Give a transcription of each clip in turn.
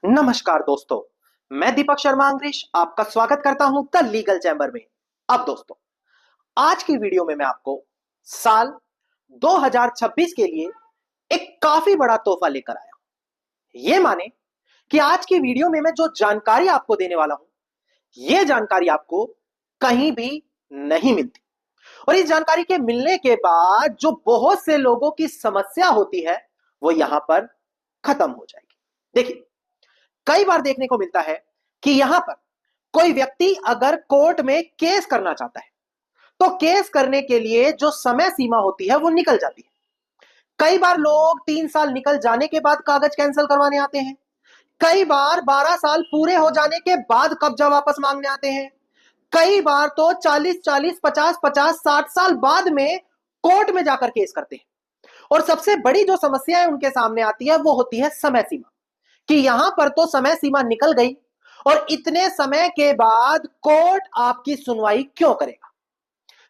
नमस्कार दोस्तों, मैं दीपक शर्मा अंग्रेश आपका स्वागत करता हूं द लीगल चैम्बर में। अब दोस्तों, आज की वीडियो में मैं आपको साल 2026 के लिए एक काफी बड़ा तोहफा लेकर आया हूं। ये माने कि आज की वीडियो में मैं जो जानकारी आपको देने वाला हूं, यह जानकारी आपको कहीं भी नहीं मिलती और इस जानकारी के मिलने के बाद जो बहुत से लोगों की समस्या होती है वो यहां पर खत्म हो जाएगी। देखिए, कई बार देखने को मिलता है कि यहां पर कोई व्यक्ति अगर कोर्ट में केस करना चाहता है तो केस करने के लिए जो समय सीमा होती है वो निकल जाती है। कई बार लोग 3 साल निकल जाने के बाद कागज कैंसिल करवाने आते हैं, कई बार 12 साल पूरे हो जाने के बाद कब्जा वापस मांगने आते हैं, कई बार तो 40-40, 50-50, 60 साल बाद में कोर्ट में जाकर केस करते हैं। और सबसे बड़ी जो समस्या है उनके सामने आती है वो होती है समय सीमा, कि यहां पर तो समय सीमा निकल गई और इतने समय के बाद कोर्ट आपकी सुनवाई क्यों करेगा।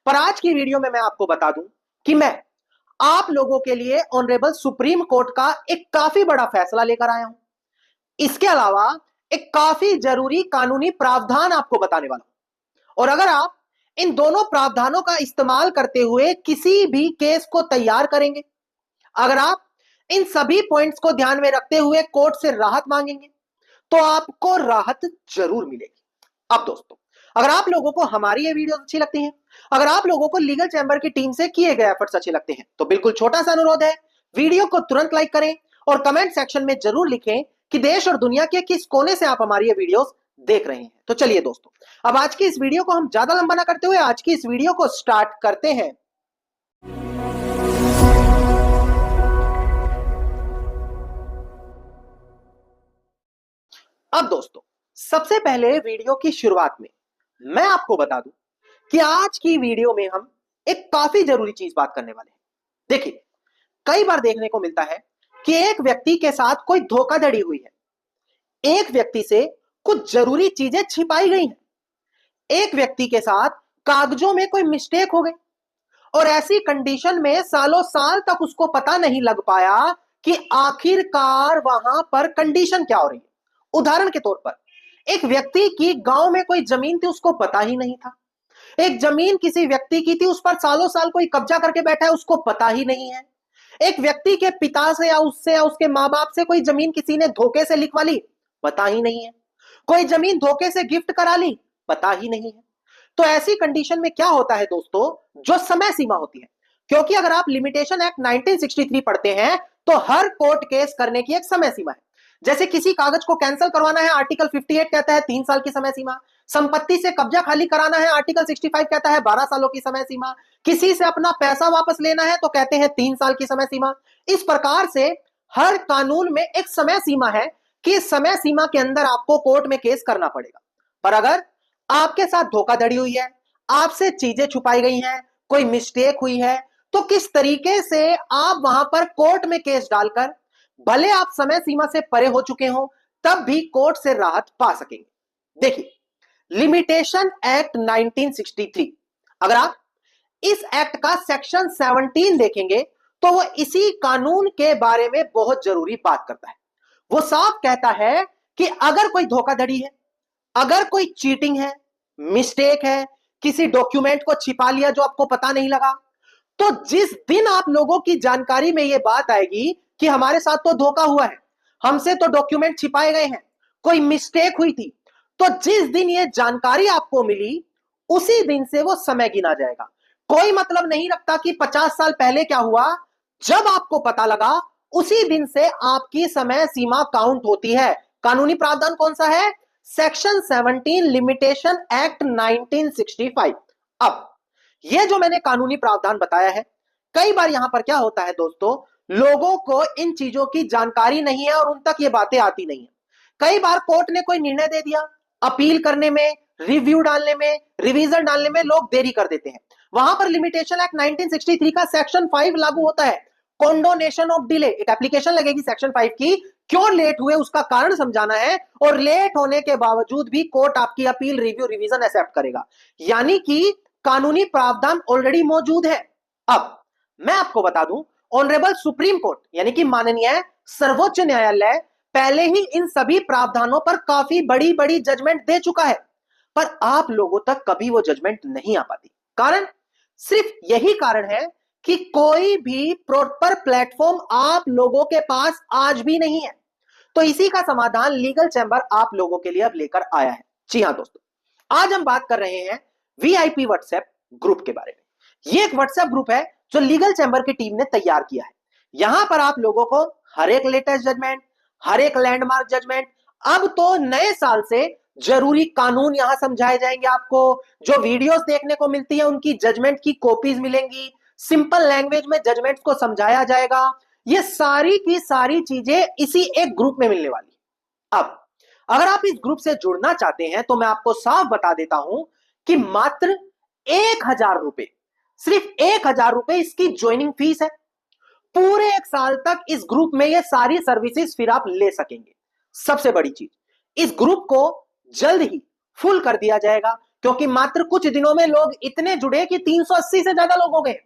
पर आज की वीडियो में मैं आपको बता दूं कि मैं आप लोगों के लिए ऑनरेबल सुप्रीम कोर्ट का एक काफी बड़ा फैसला लेकर आया हूं। इसके अलावा एक काफी जरूरी कानूनी प्रावधान आपको बताने वाला हूं और अगर आप इन दोनों प्रावधानों का इस्तेमाल करते हुए किसी भी केस को तैयार करेंगे, अगर आप इन सभी पॉइंट्स को ध्यान में रखते हुए कोर्ट से राहत मांगेंगे तो आपको राहत जरूर मिलेगी। अब दोस्तों, अगर आप लोगों को हमारी ये वीडियो अच्छी लगती है, अगर आप लोगों को लीगल चैम्बर की टीम से किए गए एफर्ट्स अच्छे लगते हैं तो बिल्कुल छोटा सा अनुरोध है, वीडियो को तुरंत लाइक करें और कमेंट सेक्शन में जरूर लिखें कि देश और दुनिया के किस कोने से आप हमारी ये वीडियोस देख रहे हैं। तो चलिए दोस्तों, अब आज की इस वीडियो को हम ज्यादा लंबा ना करते हुए आज की इस वीडियो को स्टार्ट करते हैं। अब दोस्तों, सबसे पहले वीडियो की शुरुआत में मैं आपको बता दूं कि आज की वीडियो में हम एक काफी जरूरी चीज बात करने वाले हैं। देखिए, कई बार देखने को मिलता है कि एक व्यक्ति के साथ कोई धोखाधड़ी हुई है, एक व्यक्ति से कुछ जरूरी चीजें छिपाई गई हैं, एक व्यक्ति के साथ कागजों में कोई मिस्टेक हो गई और ऐसी कंडीशन में सालों साल तक उसको पता नहीं लग पाया कि आखिरकार वहां पर कंडीशन क्या हो रही है। उदाहरण के तौर पर, एक व्यक्ति की गांव में कोई जमीन थी, उसको पता ही नहीं था। एक जमीन किसी व्यक्ति की थी, उस पर सालों साल कोई कब्जा करके बैठा है, उसको पता ही नहीं है। एक व्यक्ति के पिता से या उससे या उसके माँ बाप से कोई जमीन किसी ने धोखे से लिखवा ली, पता ही नहीं है। कोई जमीन धोखे से गिफ्ट करा ली, पता ही नहीं है। तो ऐसी कंडीशन में क्या होता है दोस्तों, जो समय सीमा होती है, क्योंकि अगर आप लिमिटेशन एक्ट 1963 पढ़ते हैं तो हर कोर्ट केस करने की एक समय सीमा है। जैसे किसी कागज को कैंसिल करवाना है, आर्टिकल 58 कहता है 3 साल की समय सीमा। संपत्ति से कब्जा खाली कराना है, आर्टिकल 65 कहता है 12 सालों की समय सीमा। किसी से अपना पैसा वापस लेना है तो कहते हैं 3 साल की समय सीमा। इस प्रकार से हर कानून में एक समय सीमा है कि समय सीमा के अंदर आपको कोर्ट में केस करना पड़ेगा। पर अगर आपके साथ धोखाधड़ी हुई है, आपसे चीजें छुपाई गई हैं, कोई मिस्टेक हुई है, तो किस तरीके से आप वहां पर कोर्ट में केस डालकर भले आप समय सीमा से परे हो चुके हो तब भी कोर्ट से राहत पा सकेंगे। देखिए, लिमिटेशन एक्ट 1963, अगर आप इस एक्ट का सेक्शन 17 देखेंगे तो वो इसी कानून के बारे में बहुत जरूरी बात करता है। वो साफ कहता है कि अगर कोई धोखाधड़ी है, अगर कोई चीटिंग है, मिस्टेक है, किसी डॉक्यूमेंट को छिपा लिया जो आपको पता नहीं लगा, तो जिस दिन आप लोगों की जानकारी में यह बात आएगी कि हमारे साथ तो धोखा हुआ है, हमसे तो डॉक्यूमेंट छिपाए गए हैं, कोई मिस्टेक हुई थी, तो जिस दिन यह जानकारी आपको मिली उसी दिन से वो समय गिना जाएगा। कोई मतलब नहीं रखता कि 50 साल पहले क्या हुआ, जब आपको पता लगा उसी दिन से आपकी समय सीमा काउंट होती है। कानूनी प्रावधान कौन सा है? Section 17 limitation act 1965। अब यह जो मैंने कानूनी प्रावधान बताया है, कई बार यहां पर क्या होता है दोस्तों, लोगों को इन चीजों की जानकारी नहीं है और उन तक ये बातें आती नहीं है। कई बार कोर्ट ने कोई निर्णय दे दिया, अपील करने में, रिव्यू डालने में, रिवीजन डालने में लोग देरी कर देते हैं। वहां पर लिमिटेशन एक्ट 1963 का सेक्शन 5 लागू होता है, कॉन्डोनेशन ऑफ डिले। एक एप्लीकेशन लगेगी सेक्शन 5 की, क्यों लेट हुए उसका कारण समझाना है और लेट होने के बावजूद भी कोर्ट आपकी अपील, रिव्यू, रिवीजन एक्सेप्ट करेगा। यानी कि कानूनी प्रावधान ऑलरेडी मौजूद है। अब मैं आपको बता दूं, ऑनरेबल सुप्रीम कोर्ट यानी कि माननीय सर्वोच्च न्यायालय पहले ही इन सभी प्रावधानों पर काफी बड़ी बड़ी जजमेंट दे चुका है, पर आप लोगों तक कभी वो जजमेंट नहीं आ पाती। कारण सिर्फ यही कारण है कि कोई भी प्रॉपर प्लेटफॉर्म आप लोगों के पास आज भी नहीं है। तो इसी का समाधान लीगल चैंबर आप लोगों के लिए अब लेकर आया है। जी हां दोस्तों, आज हम बात कर रहे हैं वीआईपी व्हाट्सएप ग्रुप के बारे में। ये एक व्हाट्सएप ग्रुप है जो लीगल चैंबर की टीम ने तैयार किया है। यहां पर आप लोगों को हर एक लेटेस्ट जजमेंट, हर एक लैंडमार्क जजमेंट, अब तो नए साल से जरूरी कानून यहां समझाए जाएंगे। आपको जो वीडियोस देखने को मिलती है उनकी जजमेंट की कॉपीज मिलेंगी, सिंपल लैंग्वेज में जजमेंट्स को समझाया जाएगा। ये सारी की सारी चीजें इसी एक ग्रुप में मिलने वाली। अब अगर आप इस ग्रुप से जुड़ना चाहते हैं तो मैं आपको साफ बता देता हूं कि मात्र 1,000 रुपए, सिर्फ 1,000 रुपए इसकी ज्वाइनिंग फीस है। पूरे एक साल तक इस ग्रुप में ये सारी सर्विसेज फिर आप ले सकेंगे। सबसे बड़ी चीज, इस ग्रुप को जल्द ही फुल कर दिया जाएगा, क्योंकि मात्र कुछ दिनों में लोग इतने जुड़े कि 380 से ज्यादा लोग हो गए।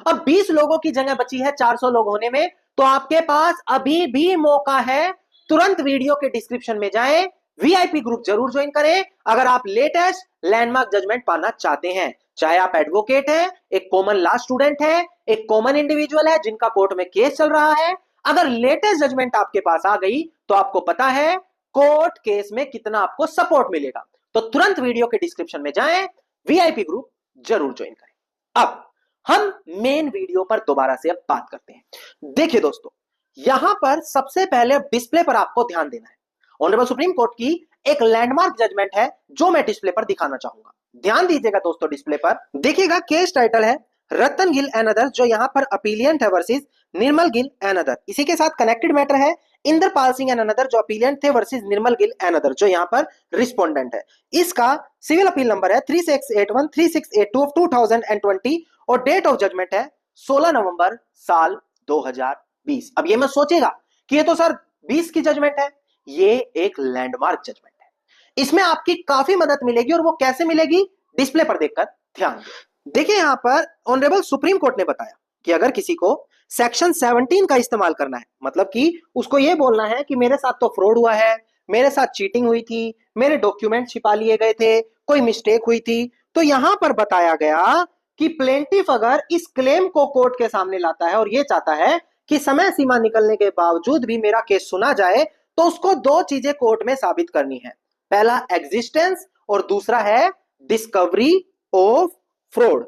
अब 20 लोगों की जगह बची है 400 लोग होने में। तो आपके पास अभी भी मौका है, तुरंत वीडियो के डिस्क्रिप्शन में जाएं, वीआईपी ग्रुप जरूर ज्वाइन करें अगर आप लेटेस्ट लैंडमार्क जजमेंट पाना चाहते हैं। चाहे आप एडवोकेट हैं, एक कॉमन लॉ स्टूडेंट है, एक कॉमन इंडिविजुअल है जिनका कोर्ट में केस चल रहा है, अगर लेटेस्ट जजमेंट आपके पास आ गई तो आपको पता है कोर्ट केस में कितना आपको सपोर्ट मिलेगा। तो तुरंत वीडियो के डिस्क्रिप्शन में जाएं, वीआईपी ग्रुप जरूर ज्वाइन करें। अब हम मेन वीडियो पर दोबारा से अब बात करते हैं। देखिए दोस्तों, यहां पर सबसे पहले डिस्प्ले पर आपको ध्यान देना है। ऑनरेबल सुप्रीम कोर्ट की एक लैंडमार्क जजमेंट है जो मैं डिस्प्ले पर दिखाना चाहूंगा। ध्यान दीजिएगा दोस्तों, डिस्प्ले पर देखिएगा केस टाइटल है रतन गिल एंड अदर, जो यहां पर अपीलियंट है versus Nirmal Gill and other. इसी के साथ कनेक्टेड मैटर है इंद्रपाल सिंह एंड अनदर, जो अपीलियंट थे, versus Nirmal Gill and other, जो यहां पर रिस्पोंडेंट है। इसका सिविल अपील नंबर है 3681 3682 ऑफ 2020 और डेट ऑफ जजमेंट है 16 नवंबर साल 2020। अब ये मत सोचेगा कि ये तो सर 20 की जजमेंट है, ये एक लैंडमार्क जजमेंट है। इसमें आपकी काफी मदद मिलेगी, और वो कैसे मिलेगी डिस्प्ले पर देखकर ध्यान देखिए। यहां पर ऑनरेबल सुप्रीम कोर्ट ने बताया कि अगर किसी को सेक्शन 17 का इस्तेमाल करना है, मतलब कि उसको ये बोलना है कि मेरे साथ तो फ्रॉड हुआ है, मेरे साथ चीटिंग हुई थी, मेरे डॉक्यूमेंट छिपा लिए गए थे, कोई मिस्टेक हुई थी, तो यहां पर बताया गया कि प्लेंटिफ अगर इस क्लेम को कोर्ट के सामने लाता है और ये चाहता है कि समय सीमा निकलने के बावजूद भी मेरा केस सुना जाए, तो उसको दो चीजें कोर्ट में साबित करनी है। पहला एग्जिस्टेंस और दूसरा है डिस्कवरी ऑफ फ्रॉड।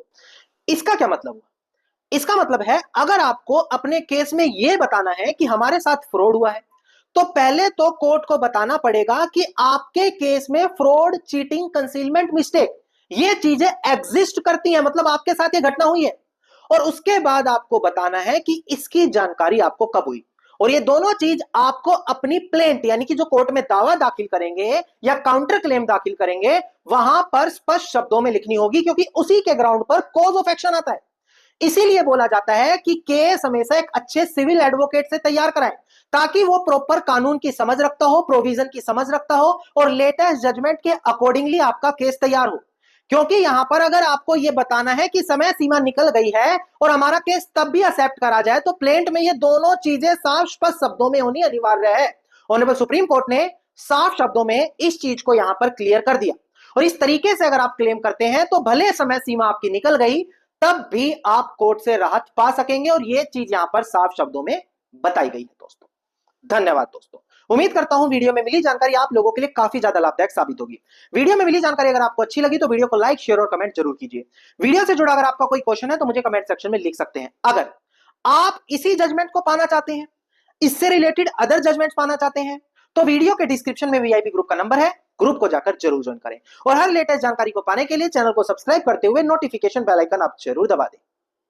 इसका क्या मतलब हुआ? इसका मतलब है अगर आपको अपने केस में यह बताना है कि हमारे साथ फ्रॉड हुआ है, तो पहले तो कोर्ट को बताना पड़ेगा कि आपके केस में फ्रॉड, चीटिंग, कंसीलमेंट, मिस्टेक, ये चीजें एग्जिस्ट करती हैं, मतलब आपके साथ ये घटना हुई है। और उसके बाद आपको बताना है कि इसकी जानकारी आपको कब हुई। और ये दोनों चीज आपको अपनी प्लेंट, यानी कि जो कोर्ट में दावा दाखिल करेंगे या काउंटर क्लेम दाखिल करेंगे, वहां पर स्पष्ट शब्दों में लिखनी होगी, क्योंकि उसी के ग्राउंड पर कॉज ऑफ एक्शन आता है। इसीलिए बोला जाता है कि केस हमेशा एक अच्छे सिविल एडवोकेट से तैयार कराएं, ताकि वो प्रॉपर कानून की समझ रखता हो, प्रोविजन की समझ रखता हो, और लेटेस्ट जजमेंट के अकॉर्डिंगली आपका केस तैयार हो। क्योंकि यहां पर अगर आपको यह बताना है कि समय सीमा निकल गई है और हमारा केस तब भी एक्सेप्ट करा जाए, तो प्लेंट में ये दोनों चीजें साफ स्पष्ट शब्दों में होनी अनिवार्य है। ऑनरेबल सुप्रीम कोर्ट ने साफ शब्दों में इस चीज को यहां पर क्लियर कर दिया। और इस तरीके से अगर आप क्लेम करते हैं तो भले समय सीमा आपकी निकल गई, तब भी आप कोर्ट से राहत पा सकेंगे। और यह चीज यहां पर साफ शब्दों में बताई गई है दोस्तों। धन्यवाद दोस्तों। उम्मीद करता हूं वीडियो में मिली जानकारी आप लोगों के लिए काफी ज्यादा लाभदायक साबित होगी। वीडियो में मिली जानकारी अगर आपको अच्छी लगी तो वीडियो को लाइक, शेयर और कमेंट जरूर कीजिए। वीडियो से जुड़ा अगर आपका कोई क्वेश्चन है तो मुझे कमेंट सेक्शन में लिख सकते हैं। अगर आप इसी जजमेंट को पाना चाहते हैं, इससे रिलेटेड अदर जजमेंट पाना चाहते हैं, तो वीडियो के डिस्क्रिप्शन में वीआईपी ग्रुप का नंबर है, ग्रुप को जाकर जरूर ज्वाइन करें। और हर लेटेस्ट जानकारी को पाने के लिए चैनल को सब्सक्राइब करते हुए नोटिफिकेशन बेल आइकन आप जरूर दबा दें।